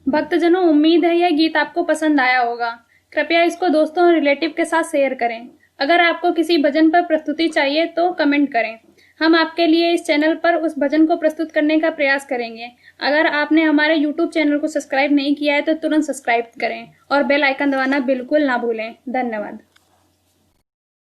भक्तजनों, उम्मीद है यह गीत आपको पसंद आया होगा। कृपया इसको दोस्तों और रिलेटिव के साथ शेयर करें। अगर आपको किसी भजन पर प्रस्तुति चाहिए तो कमेंट करें। हम आपके लिए इस चैनल पर उस भजन को प्रस्तुत करने का प्रयास करेंगे। अगर आपने हमारे YouTube चैनल को सब्सक्राइब नहीं किया है तो तुरंत सब्सक्राइब करें और बेल आइकन दबाना बिल्कुल ना भूलें। धन्यवाद।